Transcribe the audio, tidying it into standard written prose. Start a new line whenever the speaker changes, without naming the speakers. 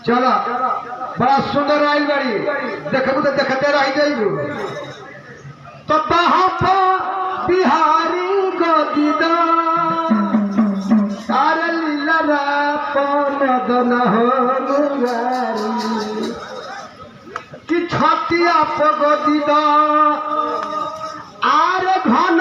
चलो बड़ा सुंदर आइल बाड़ी देखबू तो देखते रह जाइबू तो बहापा बिहारी गोदीदा तारे लीला मदन हो मुरारी कि छतिया पगदीदा आरे घन